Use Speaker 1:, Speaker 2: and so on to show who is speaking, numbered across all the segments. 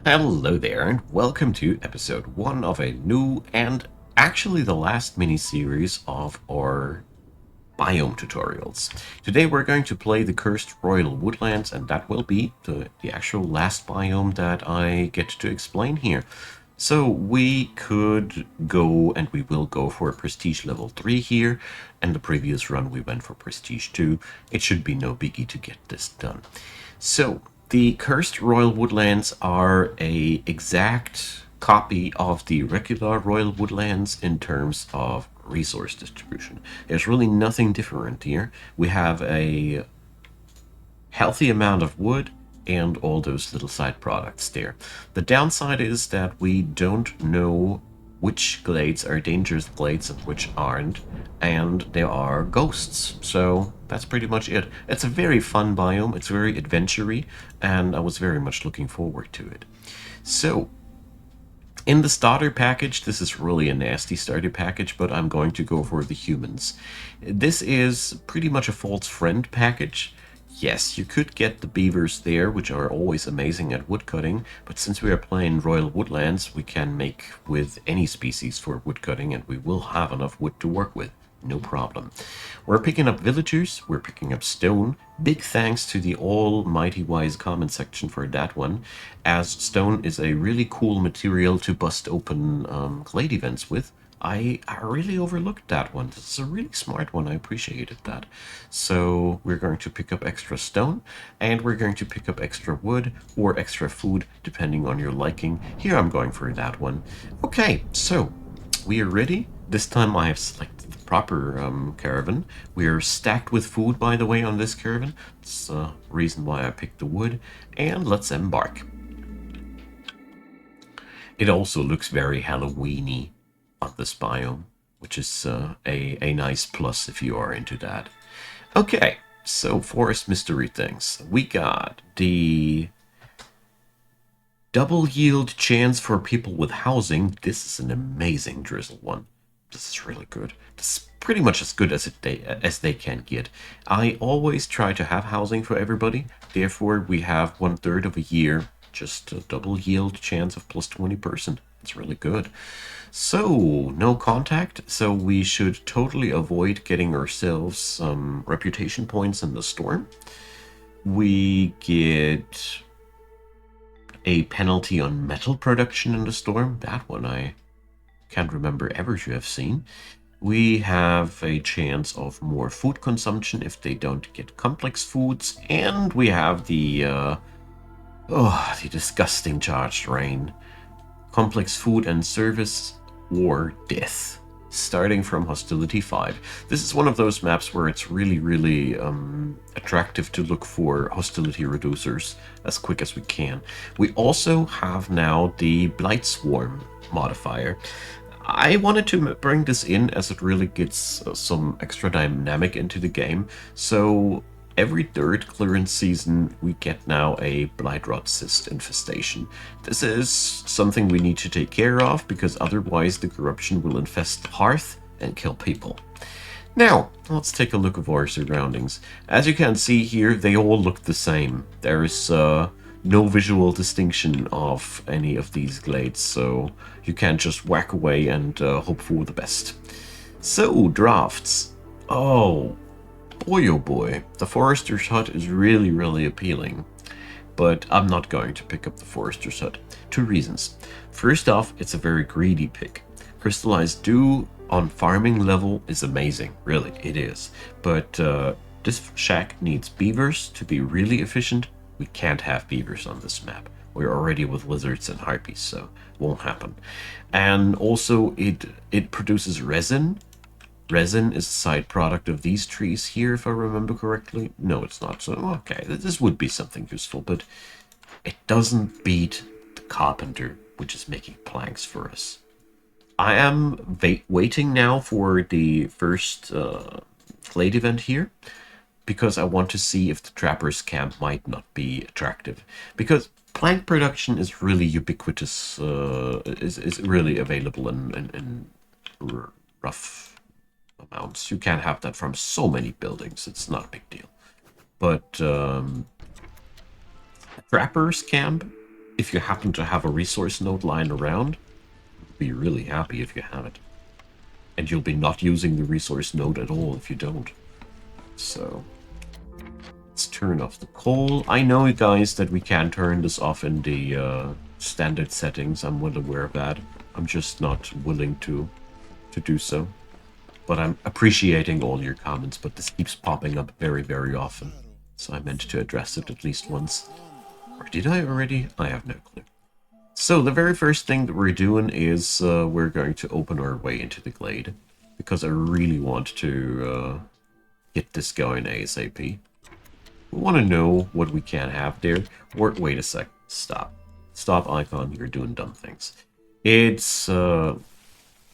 Speaker 1: Hello there, and welcome to episode 1 of a new and actually the last mini-series of our biome tutorials. Today we're going to play the Cursed Royal Woodlands, and that will be the actual last biome that I get to explain here. So we could go, and we will go for Prestige level 3 here, and the previous run we went for Prestige 2. It should be no biggie to get this done. So, the Cursed Royal Woodlands are a exact copy of the regular Royal Woodlands in terms of resource distribution. There's really nothing different here. We have a healthy amount of wood and all those little side products there. The downside is that we don't know which glades are dangerous glades and which aren't, and there are ghosts. So that's pretty much it. It's a very fun biome, it's very adventure-y, and I was very much looking forward to it. So, in the starter package, this is really a nasty starter package, but I'm going to go for the humans. This is pretty much a false friend package. Yes, you could get the beavers there, which are always amazing at woodcutting, but since we are playing Royal Woodlands, we can make with any species for woodcutting, and we will have enough wood to work with. No problem. We're picking up villagers, we're picking up stone. Big thanks to the almighty wise comment section for that one, as stone is a really cool material to bust open glade events with. I really overlooked that one. This is a really smart one. I appreciated that. So we're going to pick up extra stone, and we're going to pick up extra wood or extra food, depending on your liking. Here I'm going for that one. Okay, so we are ready. This time I have selected the proper caravan. We are stacked with food, by the way, on this caravan. That's the reason why I picked the wood. And let's embark. It also looks very Halloweeny on this biome, which is a nice plus if you are into that. Okay, so forest mystery things. We got the double yield chance for people with housing. This is an amazing drizzle one. This is really good. This is pretty much as good as they can get. I always try to have housing for everybody. Therefore, we have 1/3 of a year, just a double yield chance of plus 20%. It's really good. So, no contact, so we should totally avoid getting ourselves some reputation points in the storm. We get a penalty on metal production in the storm. That one I can't remember ever to have seen. We have a chance of more food consumption if they don't get complex foods, and we have the disgusting charged rain. Complex food and service or death, starting from hostility 5. This is one of those maps where it's really attractive to look for hostility reducers as quick as we can. We also have now the blight swarm modifier. I wanted to bring this in as it really gets some extra dynamic into the game. So every third clearance season, we get now a blight rot cyst infestation. This is something we need to take care of, because otherwise the corruption will infest the hearth and kill people. Now, let's take a look at our surroundings. As you can see here, they all look the same. There is no visual distinction of any of these glades, so you can't just whack away and hope for the best. So, drafts. Oh boy, the Forester's Hut is really appealing, but I'm not going to pick up the Forester's Hut. 2 reasons. First off, it's a very greedy pick. Crystallized Dew on farming level is amazing, really, it is. But this shack needs beavers to be really efficient. We can't have beavers on this map. We're already with lizards and harpies, so won't happen. And also, it produces resin. Resin is a side product of these trees here, if I remember correctly. No, it's not. So, okay, this would be something useful, but it doesn't beat the carpenter, which is making planks for us. I am waiting now for the first glade event here, because I want to see if the trapper's camp might not be attractive. Because plank production is really ubiquitous, is really available in rough amounts. You can have that from so many buildings. It's not a big deal. But trapper's camp if you happen to have a resource node lying around, be really happy if you have it. And you'll be not using the resource node at all if you don't. So, let's turn off the coal. I know, guys, that we can turn this off in the standard settings. I'm well aware of that. I'm just not willing to do so. But I'm appreciating all your comments, but this keeps popping up very, very often. So I meant to address it at least once. Or did I already? I have no clue. So the very first thing that we're doing is we're going to open our way into the glade. Because I really want to get this going ASAP. We want to know what we can have there. Or, wait a sec. Stop. Stop, icon. You're doing dumb things. It's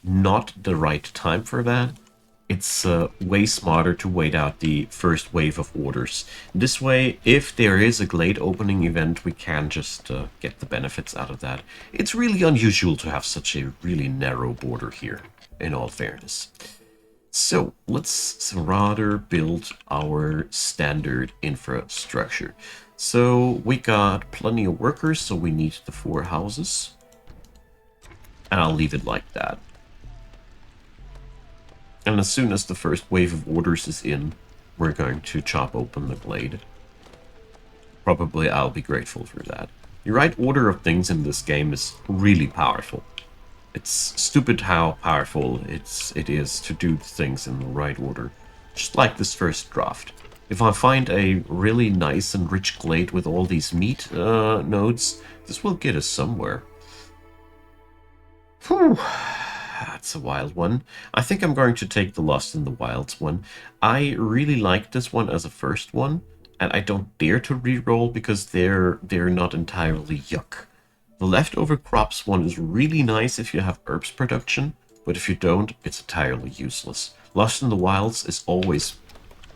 Speaker 1: not the right time for that. It's way smarter to wait out the first wave of orders. This way, if there is a glade opening event, we can just get the benefits out of that. It's really unusual to have such a really narrow border here, in all fairness. So, let's rather build our standard infrastructure. So, we got plenty of workers, so we need the 4 houses. And I'll leave it like that. And as soon as the first wave of orders is in, we're going to chop open the glade. Probably I'll be grateful for that. The right order of things in this game is really powerful. It's stupid how powerful it is to do things in the right order. Just like this first draft. If I find a really nice and rich glade with all these meat nodes, this will get us somewhere. Whew. That's a wild one. I think I'm going to take the Lost in the Wilds one. I really like this one as a first one, and I don't dare to reroll because they're not entirely yuck. The leftover crops one is really nice if you have herbs production, but if you don't, it's entirely useless. Lost in the Wilds is always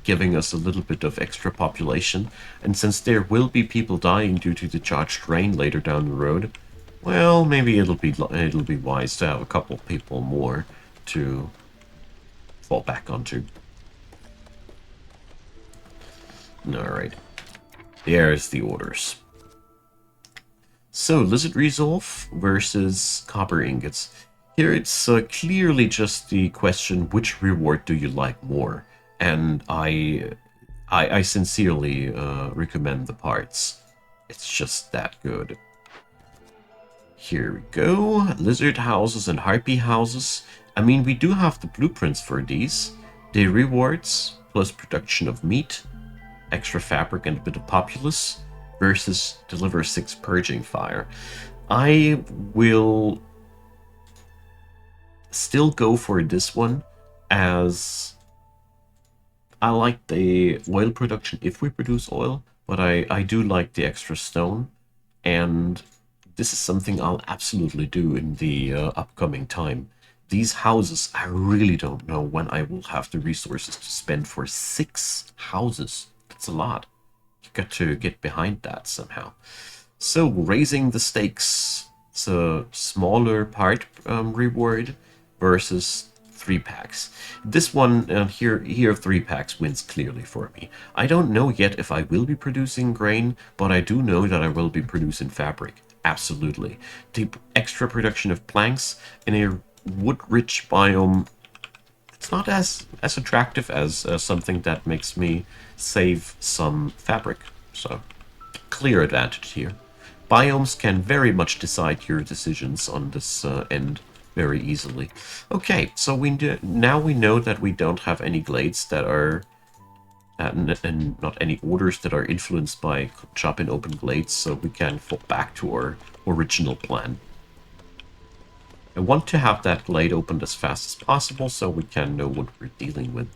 Speaker 1: giving us a little bit of extra population, and since there will be people dying due to the charged rain later down the road, well, maybe it'll be wise to have a couple people more to fall back onto. Alright. There's the orders. So, Lizard Resolve versus Copper Ingots. Here it's clearly just the question, which reward do you like more? And I sincerely recommend the parts. It's just that good. Here we go. Lizard houses and harpy houses. I mean, we do have the blueprints for these. The rewards plus production of meat, extra fabric and a bit of populace versus deliver 6 purging fire. I will still go for this one as I like the oil production if we produce oil, but I do like the extra stone, and this is something I'll absolutely do in the upcoming time. These houses, I really don't know when I will have the resources to spend for 6 houses. That's a lot. You got to get behind that somehow. So, raising the stakes. It's a smaller part reward versus 3 packs. This one here 3 packs wins clearly for me. I don't know yet if I will be producing grain, but I do know that I will be producing fabric. Absolutely. The extra production of planks in a wood-rich biome, it's not as attractive as something that makes me save some fabric. So, clear advantage here. Biomes can very much decide your decisions on this end very easily. Okay, so now we know that we don't have any glades that are and not any orders that are influenced by chopping open glades, so we can fall back to our original plan. I want to have that glade opened as fast as possible so we can know what we're dealing with.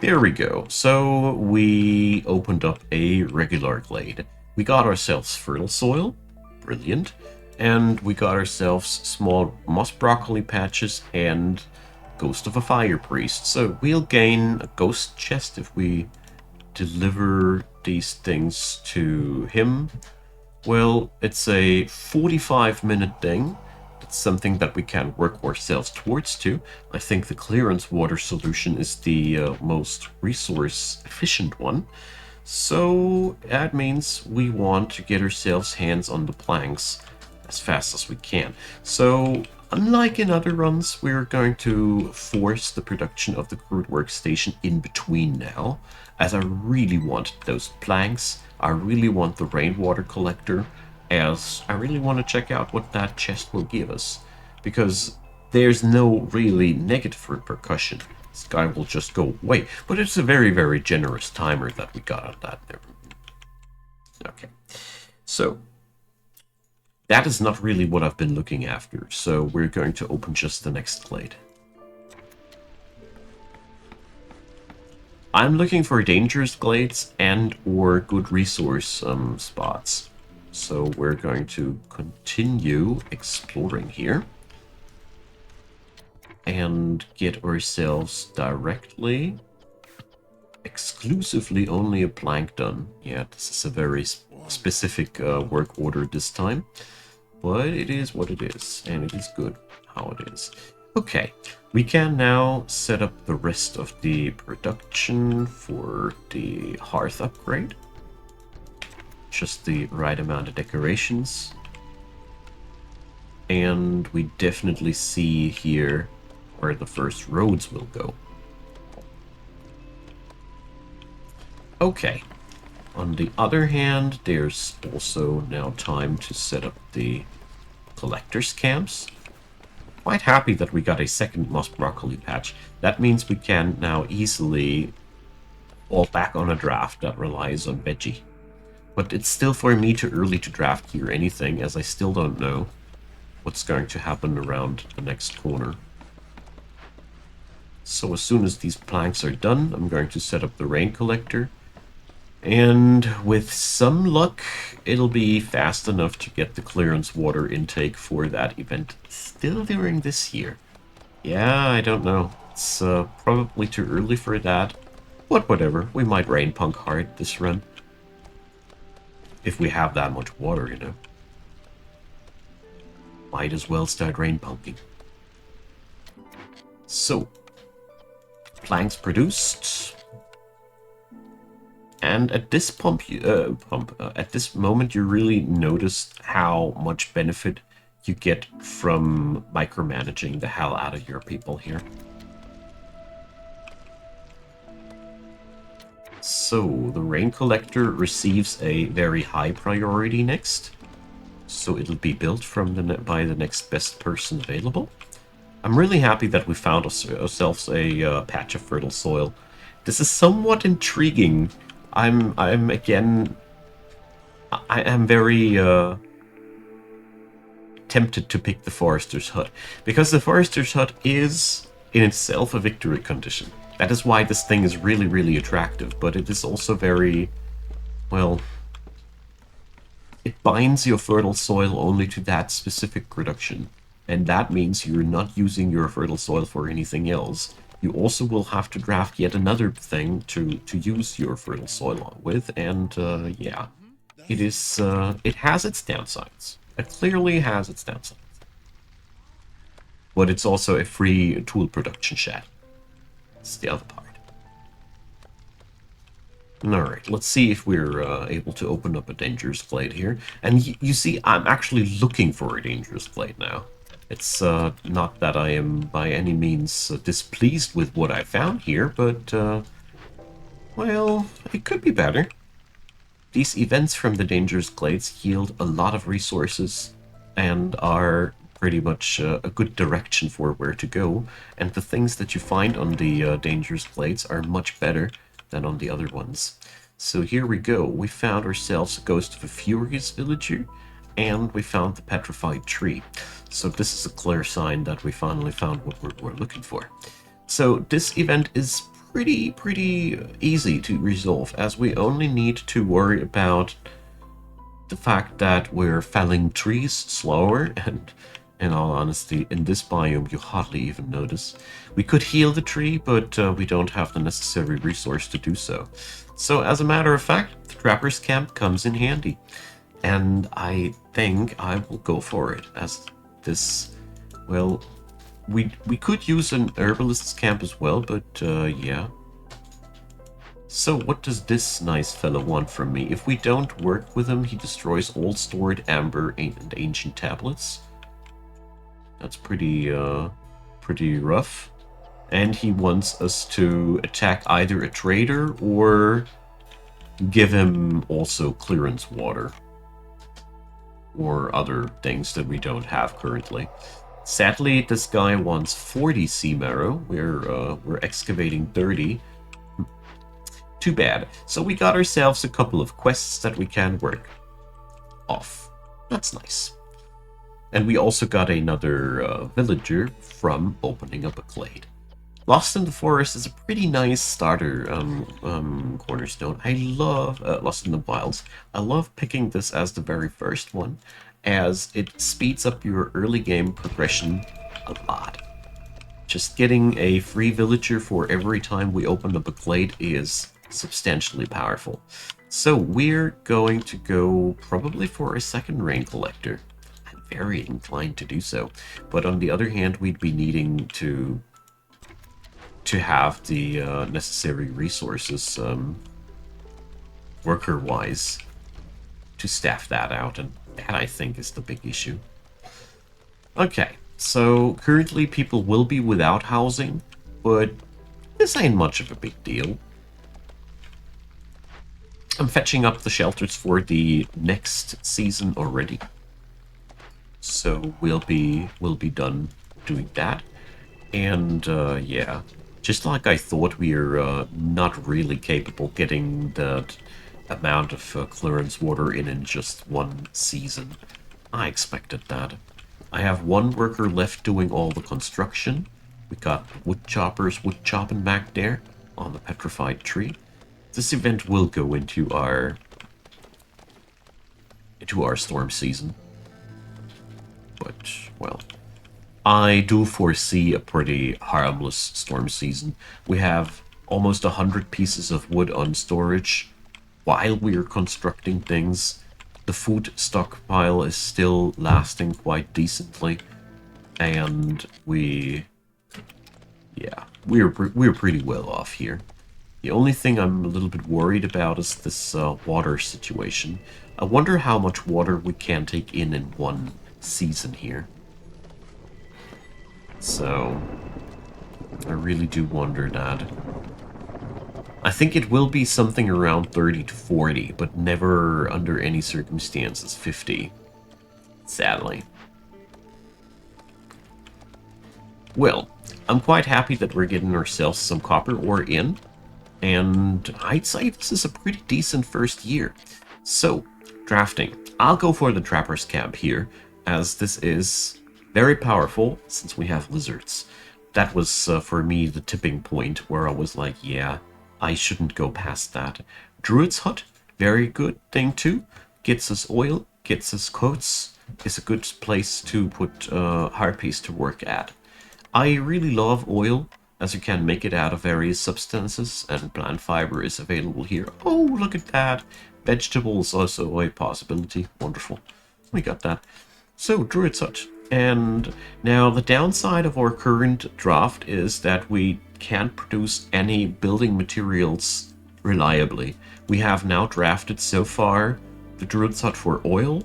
Speaker 1: There we go. So we opened up a regular glade. We got ourselves fertile soil. Brilliant. And we got ourselves small moss broccoli patches and Ghost of a Fire Priest. So we'll gain a ghost chest if we deliver these things to him. Well, it's a 45-minute thing. It's something that we can work ourselves towards too. I think the clearance water solution is the most resource efficient one. So that means we want to get ourselves hands on the planks as fast as we can. So unlike in other runs, we're going to force the production of the crude workstation in between now, as I really want those planks. I really want the rainwater collector, as I really want to check out what that chest will give us, because there's no really negative repercussion. This guy will just go away, but it's a very, very generous timer that we got on that there. Okay, so that is not really what I've been looking after, so we're going to open just the next glade. I'm looking for dangerous glades and or good resource spots. So we're going to continue exploring here and get ourselves directly, exclusively only a plank done. Yeah, this is a very specific work order this time, but it is what it is, and it is good how it is. Okay, we can now set up the rest of the production for the hearth upgrade. Just the right amount of decorations. And we definitely see here where the first roads will go. Okay. On the other hand, there's also now time to set up the collector's camps. Quite happy that we got a second moss broccoli patch. That means we can now easily fall back on a draft that relies on veggie. But it's still for me too early to draft here anything, as I still don't know what's going to happen around the next corner. So as soon as these planks are done, I'm going to set up the rain collector. And with some luck, it'll be fast enough to get the clearance water intake for that event still during this year. Yeah, I don't know. It's probably too early for that. But whatever, we might rain punk hard this run. If we have that much water, you know. Might as well start rain punking. So, planks produced. And at this at this moment, you really notice how much benefit you get from micromanaging the hell out of your people here. So, the rain collector receives a very high priority next. So it'll be built from by the next best person available. I'm really happy that we found ourselves a patch of fertile soil. This is somewhat intriguing. I am very tempted to pick the forester's hut, because the forester's hut is in itself a victory condition. That is why this thing is really, really attractive, but it is also very, well, it binds your fertile soil only to that specific production, and that means you're not using your fertile soil for anything else. You also will have to draft yet another thing to use your fertile soil on with, and yeah, it is. It has its downsides. It clearly has its downsides, but it's also a free tool production shed. It's the other part. Alright, let's see if we're able to open up a dangerous glade here. And you see, I'm actually looking for a dangerous glade now. It's not that I am by any means displeased with what I found here, but, well, it could be better. These events from the dangerous glades yield a lot of resources and are pretty much a good direction for where to go. And the things that you find on the dangerous glades are much better than on the other ones. So here we go. We found ourselves a ghost of a furious villager, and we found the petrified tree. So this is a clear sign that we finally found what we're looking for. So this event is pretty easy to resolve, as we only need to worry about the fact that we're felling trees slower, and in all honesty, in this biome, you hardly even notice. We could heal the tree, but we don't have the necessary resource to do so. So, as a matter of fact, the trapper's camp comes in handy. And I think I will go for it, as this, well, we could use an herbalist's camp as well, but yeah. So what does this nice fellow want from me? If we don't work with him, he destroys all stored amber and ancient tablets. That's pretty rough. And he wants us to attack either a trader or give him also clearance water. Or other things that we don't have currently. Sadly, this guy wants 40 sea marrow. We're excavating 30. Too bad. So we got ourselves a couple of quests that we can work off. That's nice. And we also got another villager from opening up a glade. Lost in the Forest is a pretty nice starter cornerstone. I love Lost in the Wilds. I love picking this as the very first one, as it speeds up your early game progression a lot. Just getting a free villager for every time we open up a glade is substantially powerful. So we're going to go probably for a second rain collector. I'm very inclined to do so. But on the other hand, we'd be needing to have the necessary resources worker-wise to staff that out, and that I think is the big issue. Okay, so currently people will be without housing, but this ain't much of a big deal. I'm fetching up the shelters for the next season already, so we'll be done doing that. And yeah, just like I thought, we're not really capable getting that amount of clearance water in just one season. I expected that. I have one worker left doing all the construction. We got wood choppers wood chopping back there on the petrified tree. This event will go into our storm season. But, well, I do foresee a pretty harmless storm season. We have almost 100 pieces of wood on storage while we're constructing things. The food stockpile is still lasting quite decently, and we're pretty well off here. The only thing I'm a little bit worried about is this water situation. I wonder how much water we can take in one season here. So, I really do wonder that. I think it will be something around 30 to 40, but never under any circumstances 50. Sadly. Well, I'm quite happy that we're getting ourselves some copper ore in, and I'd say this is a pretty decent first year. So, drafting. I'll go for the Trapper's Camp here, as this is very powerful since we have lizards. That was, for me, the tipping point where I was like, yeah, I shouldn't go past that. Druid's Hut, very good thing too. Gets us oil, gets us coats, is a good place to put harpies to work at. I really love oil, as you can make it out of various substances, and plant fiber is available here. Oh, look at that! Vegetables also a possibility. Wonderful. We got that. So, Druid's Hut. And now the downside of our current draft is that we can't produce any building materials reliably. We have now drafted so far the Druid's Hut for oil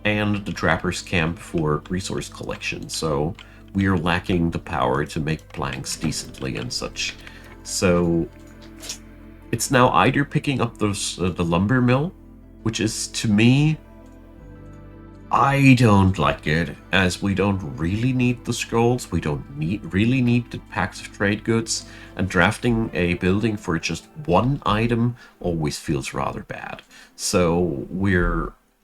Speaker 1: and the Trapper's Camp for resource collection, so we are lacking the power to make planks decently and such. So it's now either picking up those the lumber mill, which is, to me, I don't like it, as we don't really need the scrolls, we don't really need the packs of trade goods, and drafting a building for just one item always feels rather bad. So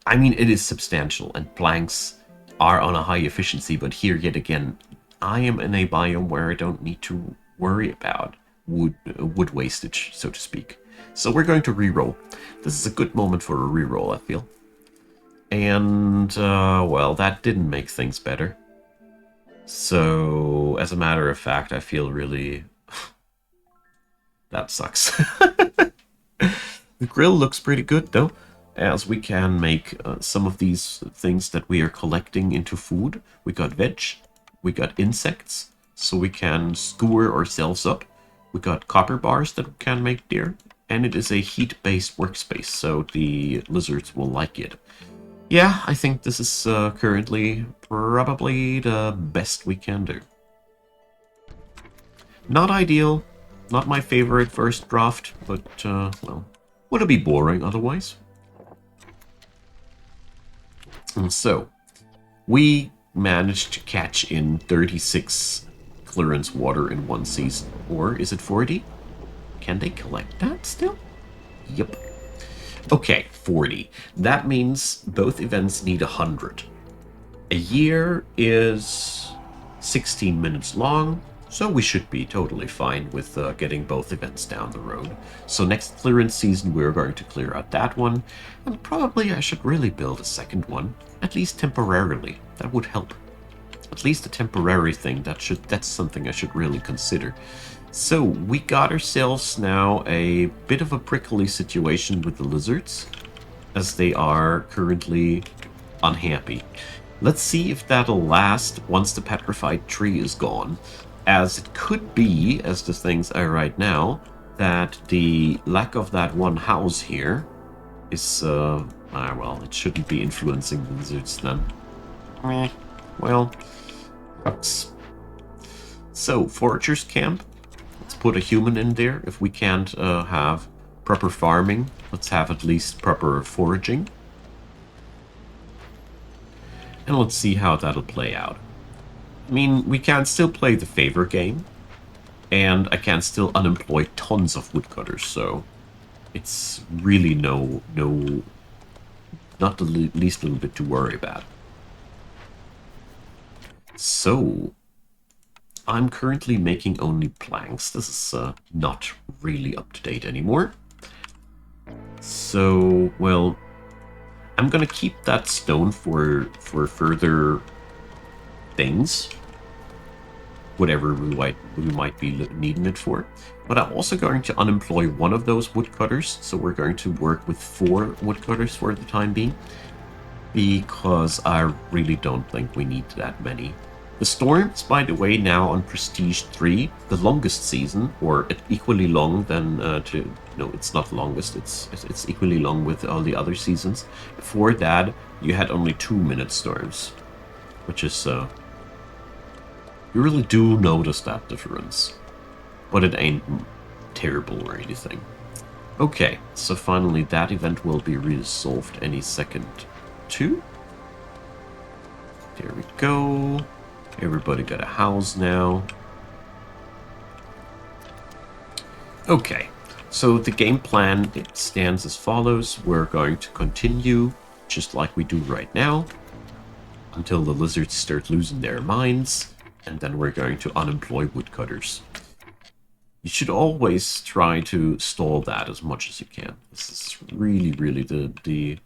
Speaker 1: I mean, it is substantial, and planks are on a high efficiency, but here yet again, I am in a biome where I don't need to worry about wood wastage, so to speak. So we're going to reroll. This is a good moment for a reroll, I feel. And, well, that didn't make things better. So, as a matter of fact, I feel really... that sucks. The grill looks pretty good, though, as we can make some of these things that we are collecting into food. We got veg, we got insects, so we can skewer ourselves up. We got copper bars that we can make there, and it is a heat-based workspace, so the lizards will like it. Yeah, I think this is currently probably the best we can do. Not ideal, not my favorite first draft, but, well, would it be boring otherwise? And so, we managed to catch in 36 clearance water in one season. Or is it 40? Can they collect that still? Yep. Okay, 40. That means both events need 100. A year is 16 minutes long, so we should be totally fine with getting both events down the road. So next clearance season we're going to clear out that one, and probably I should really build a second one, at least temporarily. That would help. At least a temporary thing, that's something I should really consider. So we got ourselves now a bit of a prickly situation with the lizards, as they are currently unhappy. Let's see if that'll last once the petrified tree is gone, as it could be, as the things are right now, that the lack of that one house here is, well, it shouldn't be influencing the lizards then. Well, sucks. So, foragers camp. Let's put a human in there. If we can't have proper farming, let's have at least proper foraging. And let's see how that'll play out. I mean, we can still play the favor game, and I can still unemploy tons of woodcutters, so it's really not the least little bit to worry about. So, I'm currently making only planks. This is not really up to date anymore. So, well, I'm gonna keep that stone for further things, whatever we might be needing it for. But I'm also going to unemploy one of those woodcutters, so we're going to work with 4 woodcutters for the time being, because I really don't think we need that many. The storms, by the way, now on Prestige 3, the longest season, or equally long than no, it's not the longest, it's equally long with all the other seasons. Before that, you had only 2-minute storms, which is, you really do notice that difference. But it ain't terrible or anything. Okay, so finally that event will be resolved any second too. There we go. Everybody got a house now. Okay, so the game plan, it stands as follows. We're going to continue just like we do right now until the lizards start losing their minds, and then we're going to unemploy woodcutters. You should always try to stall that as much as you can. This is really the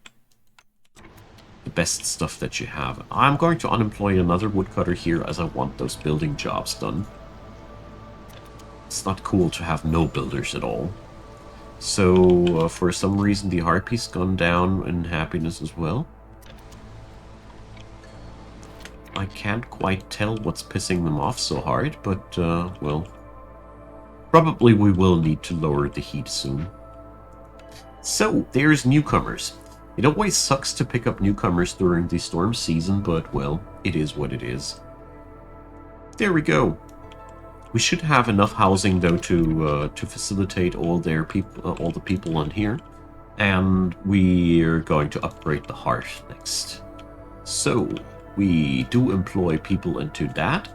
Speaker 1: best stuff that you have. I'm going to unemploy another woodcutter here as I want those building jobs done. It's not cool to have no builders at all. So, for some reason the harpy's gone down in happiness as well. I can't quite tell what's pissing them off so hard, but, well, probably we will need to lower the heat soon. So, there's newcomers. It always sucks to pick up newcomers during the storm season, but, well, it is what it is. There we go. We should have enough housing, though, to facilitate all the people on here. And we're going to upgrade the hearth next. So, we do employ people into that.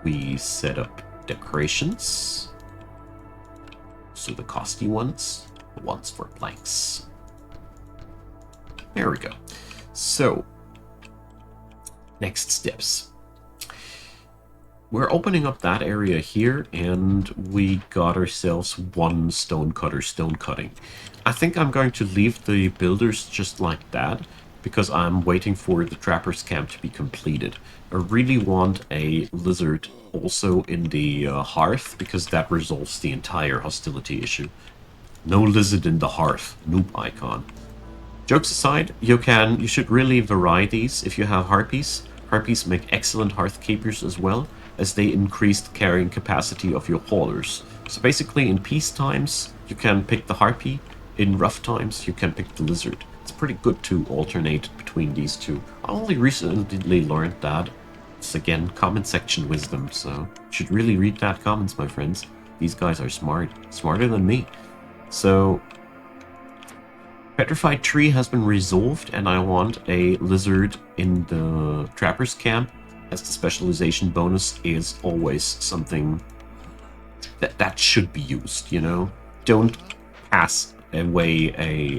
Speaker 1: We set up decorations. So the costly ones, the ones for planks. There we go. So, next steps. We're opening up that area here, and we got ourselves 1 stonecutter stone cutting. I think I'm going to leave the builders just like that, because I'm waiting for the trapper's camp to be completed. I really want a lizard also in the hearth, because that resolves the entire hostility issue. No lizard in the hearth. Noob icon. Jokes aside, you should really vary these if you have harpies. Harpies make excellent hearth keepers as well, as they increase the carrying capacity of your haulers. So basically, in peace times, you can pick the harpy. In rough times, you can pick the lizard. It's pretty good to alternate between these two. I only recently learned that. It's again comment section wisdom, so you should really read that comments, my friends. These guys are smart, smarter than me. So, petrified tree has been resolved, and I want a lizard in the trapper's camp, as the specialization bonus is always something that should be used, you know? Don't pass away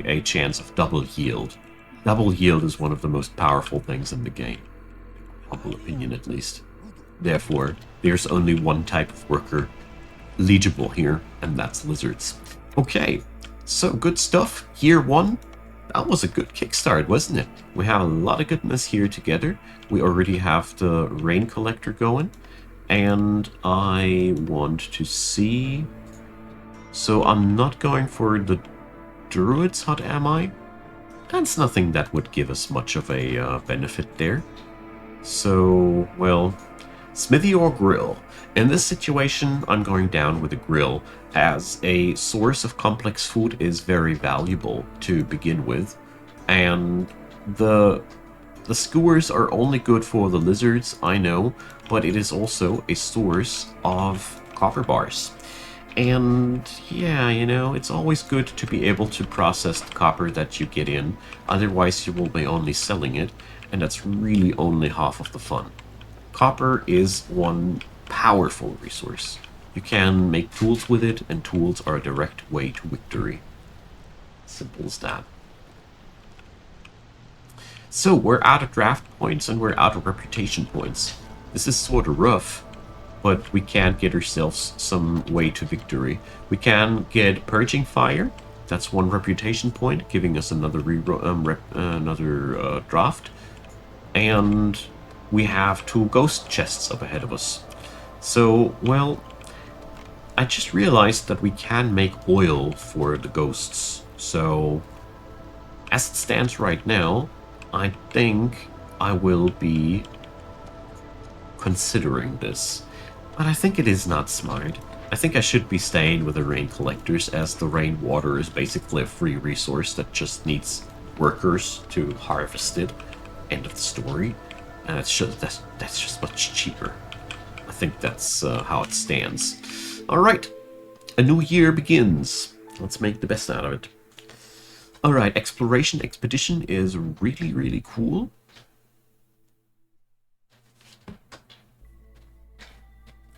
Speaker 1: a chance of double yield. Double yield is one of the most powerful things in the game. Humble opinion, at least. Therefore, there's only one type of worker legible here, and that's lizards. Okay, so good stuff. Year 1. That was a good kickstart, wasn't it? We have a lot of goodness here together. We already have the rain collector going. And I want to see... So I'm not going for the druid's hut, am I? That's nothing that would give us much of a benefit there. So, well, smithy or grill. In this situation, I'm going down with a grill, as a source of complex food is very valuable to begin with. And the skewers are only good for the lizards, I know, but it is also a source of copper bars. And yeah, you know, it's always good to be able to process the copper that you get in, otherwise you will be only selling it, and that's really only half of the fun. Copper is one powerful resource. You can make tools with it, and tools are a direct way to victory. Simple as that. So, we're out of draft points and we're out of reputation points. This is sort of rough, but we can get ourselves some way to victory. We can get Purging Fire. That's 1 reputation point, giving us another draft. And we have 2 ghost chests up ahead of us. So, well, I just realized that we can make oil for the ghosts. So, as it stands right now, I think I will be considering this. But I think it is not smart. I think I should be staying with the rain collectors, as the rainwater is basically a free resource that just needs workers to harvest it. End of the story. And that's just much cheaper. I think that's how it stands. Alright, a new year begins. Let's make the best out of it. Alright, Exploration Expedition is really, really cool.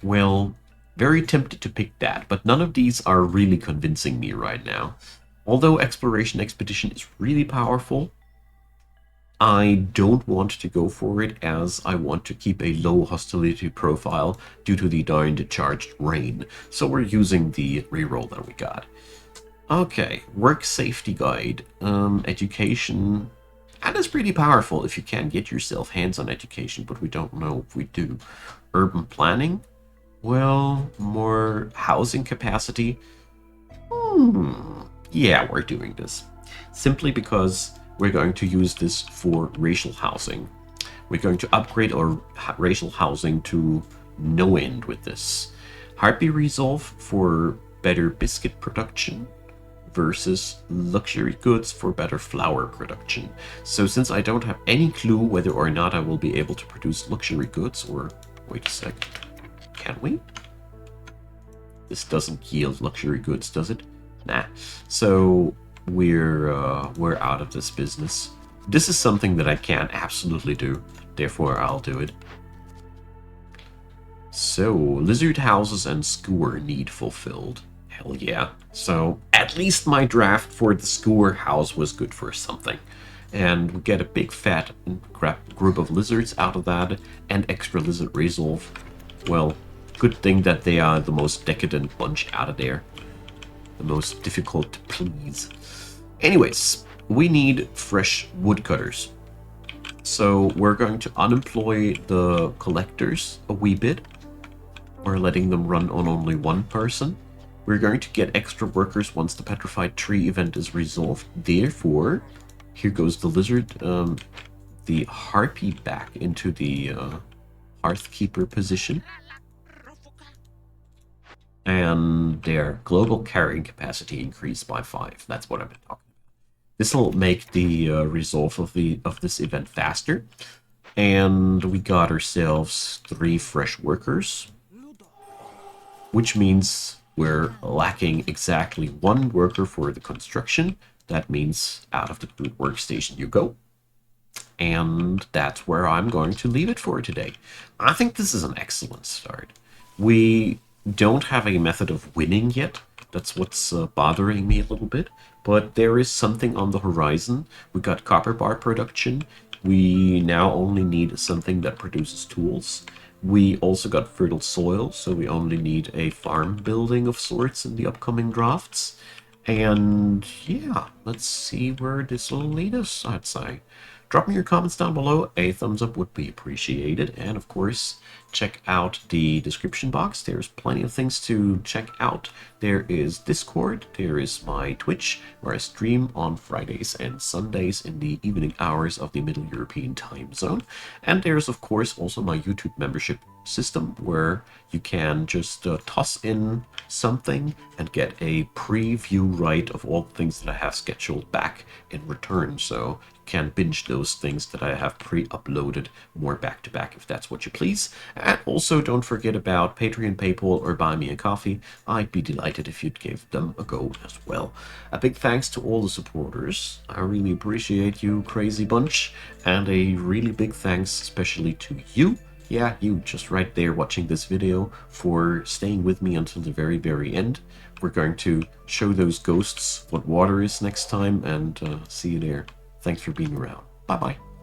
Speaker 1: Well, very tempted to pick that, but none of these are really convincing me right now. Although Exploration Expedition is really powerful, I don't want to go for it, as I want to keep a low hostility profile due to the darned charged rain. So we're using the reroll that we got. Okay, work safety guide, education. That is pretty powerful if you can get yourself hands-on education, but we don't know if we do. Urban planning, well, more housing capacity. Yeah, we're doing this. Simply because we're going to use this for racial housing. We're going to upgrade our racial housing to no end with this. Harpy resolve for better biscuit production versus luxury goods for better flour production. So since I don't have any clue whether or not I will be able to produce luxury goods, or wait a sec, can we? This doesn't yield luxury goods, does it? Nah. So we're out of this business. This is something that I can absolutely do, therefore I'll do it. So, lizard houses and skewer need fulfilled. Hell yeah. So, at least my draft for the skewer house was good for something. And we get a big fat group of lizards out of that, and extra lizard resolve. Well, good thing that they are the most decadent bunch out of there. The most difficult to please. Anyways, we need fresh woodcutters. So we're going to unemploy the collectors a wee bit. We're letting them run on only 1 person. We're going to get extra workers once the petrified tree event is resolved. Therefore, here goes the lizard, the harpy back into the hearth keeper position. and their global carrying capacity increased by 5. That's what I've been talking. This will make the resolve of this event faster. And we got ourselves 3 fresh workers, which means we're lacking exactly 1 worker for the construction. That means out of the good workstation you go. And that's where I'm going to leave it for today. I think this is an excellent start. We don't have a method of winning yet. That's what's bothering me a little bit. But there is something on the horizon. We got copper bar production. We now only need something that produces tools. We also got fertile soil, so we only need a farm building of sorts in the upcoming drafts. And yeah, let's see where this will lead us, I'd say. Drop me your comments down below. A thumbs up would be appreciated. And of course, check out the description box. There's plenty of things to check out. There is Discord. There is my Twitch, where I stream on Fridays and Sundays in the evening hours of the Middle European time zone. And there's, of course, also my YouTube membership system, where you can just toss in something and get a preview right of all the things that I have scheduled back in return. So you can binge those things that I have pre-uploaded more back to back if that's what you please. And also don't forget about Patreon, PayPal, or Buy Me a Coffee. I'd be delighted if you'd give them a go as well. A big thanks to all the supporters. I really appreciate you, crazy bunch. And a really big thanks especially to you. Yeah, you just right there watching this video, for staying with me until the very, very end. We're going to show those ghosts what water is next time, and see you there. Thanks for being around. Bye-bye.